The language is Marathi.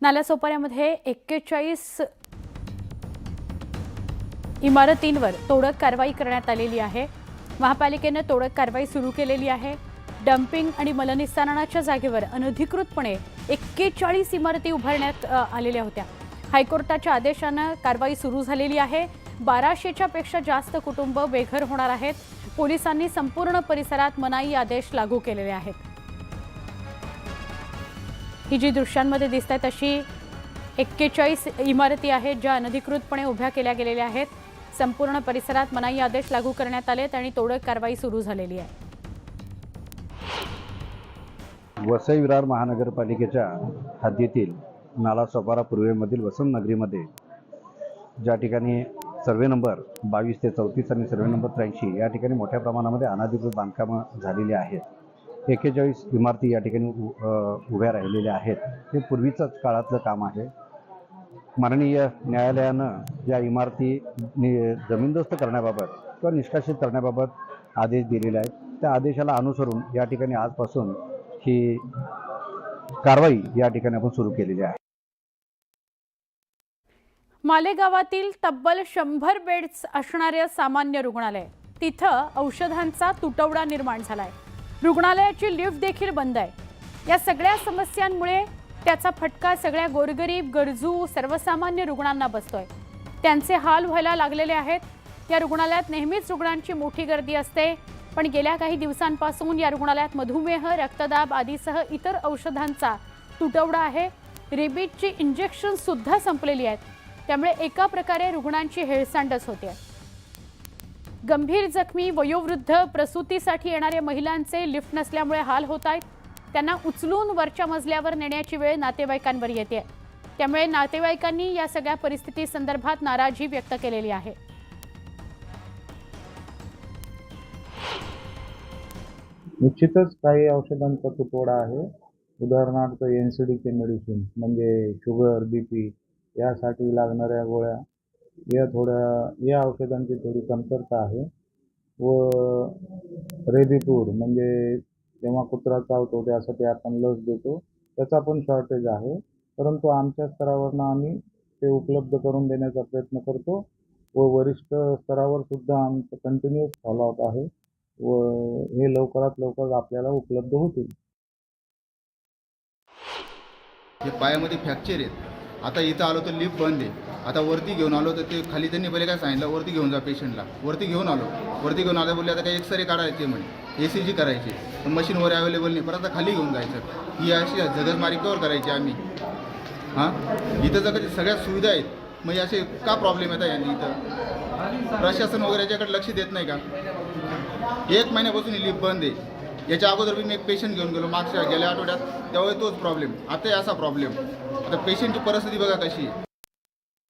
नालासोपाऱ्यामध्ये 41 इमारतींवर तोडक कारवाई करण्यात आलेली आहे। महापालिकेने तोडक कारवाई सुरू केलेली आहे। डंपिंग आणि मलनिस्सारणाच्या जागेवर अनधिकृतपणे 41 इमारती उभारण्यात आलेल्या होत्या। हायकोर्टाच्या आदेशाने कारवाई सुरू झालेली आहे। 1200च्या पेक्षा जास्त कुटुंब बेघर होणार आहेत। पोलिसांनी संपूर्ण परिसरात मनाई आदेश लागू केलेले आहेत। ही जी दृश्यांमध्ये दिसतात अशी 41 इमारती आहेत ज्या अनधिकृतपणे उभ्या केल्या गेलेल्या आहेत। संपूर्ण परिसरात मनाई आदेश लागू करण्यात आलेत आणि तोडक कारवाई सुरू झालेली आहे। वसई विरार महानगरपालिकेच्या हद्दीतील नालासोपारा पूर्वेमधील वसंत नगरीमध्ये ज्या ठिकाणी सर्वे नंबर 22 ते 34 आणि सर्वे नंबर 83 या ठिकाणी मोठ्या प्रमाणामध्ये अनधिकृत बांधकामं झालेली आहेत। 41 इमारती या ठिकाणी उभ्या राहिलेल्या आहेत। हे पूर्वीचंच काळातलं काम आहे। माननीय न्यायालयानं या इमारती जमीनदोस्त करण्याबाबत किंवा निष्कासित करण्याबाबत आदेश दिलेले आहेत। त्या आदेशाला अनुसरून या ठिकाणी आजपासून ही कारवाई या ठिकाणी आपण सुरू केलेली आहे। मालेगावातील तब्बल 100 बेड्स असणारे सामान्य रुग्णालय तिथं औषधांचा तुटवडा निर्माण झालाय। रुग्णालयाची लिफ्ट देखील बंद आहे। या सगळ्या समस्यांमुळे त्याचा फटका सगळ्या गोरगरीब गरजू सर्वसामान्य रुग्णांना बसतोय। त्यांचे हाल व्हायला लागलेले आहेत। या रुग्णालयात नेहमीच रुग्णांची मोठी गर्दी असते, पण गेल्या काही दिवसांपासून या रुग्णालयात मधुमेह, रक्तदाब आदीसह इतर औषधांचा तुटवडा आहे। रेबीजची इंजेक्शन सुद्धा संपलेली आहेत। त्यामुळे एका प्रकारे रुग्णांची हेळसांडच होते। गंभीर जखमी, वयोवृद्ध, प्रसूतीसाठी येणाऱ्या महिलांचे लिफ्ट नसल्यामुळे हाल होत आहेत। त्यांना उचलून वरच्या मजल्यावर नेण्याची वेळ नातेवाईकांवर येते। त्यामुळे नातेवाईकांनी या सगळ्या परिस्थितीसंदर्भात नाराजी व्यक्त केलेली आहे। निश्चितच काही औषधांचा तुटवडा आहे। उदाहरणार्थ एनसीडीचे मेडिसिन म्हणजे शुगर, बीपी यासाठी लागणाऱ्या गोळ्या या औषधांची थोडी कमतरता आहे। व रेबीपूर म्हणजे जेव्हा कुत्रा चावतो त्यासाठी आपण लस देतो, त्याचा पण शॉर्टेज आहे। परंतु आमच्या स्तरावरनं आम्ही ते उपलब्ध करून देण्याचा प्रयत्न करतो व वरिष्ठ स्तरावर सुद्धा आमचं कंटिन्यूअस फॉलोअप आहे व हे लवकरात लवकर आपल्याला उपलब्ध होतील। हे पायामध्ये फ्रॅक्चर आहेत। आता इथं आलो तर लिफ्ट बंद आहे। आता वरती घेऊन आलो तर ते खाली त्यांनी पहिले काय सांगितलं, वरती घेऊन जा पेशंटला। वरती घेऊन आलो बोलले आता काही एक्सरे काढायचे म्हणे, ECG करायची, पण मशीनवर अवेलेबल नाही। परत आता खाली घेऊन जायचं। ही अशी झगजमारी कवर करायची आम्ही। इथं जर सगळ्या सुविधा आहेत, मग असे का प्रॉब्लेम येतात यांनी? इथं प्रशासन वगैरे याच्याकडे लक्ष देत नाही का? 1 महिन्यापासून ही लिफ्ट बंद आहे। याच्या अगोदर मी एक पेशंट घेऊन गेलो गेल्या आठवड्यात, तेव्हा तोच प्रॉब्लेम, आता असा प्रॉब्लेम। आता पेशंटची परिस्थिती बघा कशी आहे।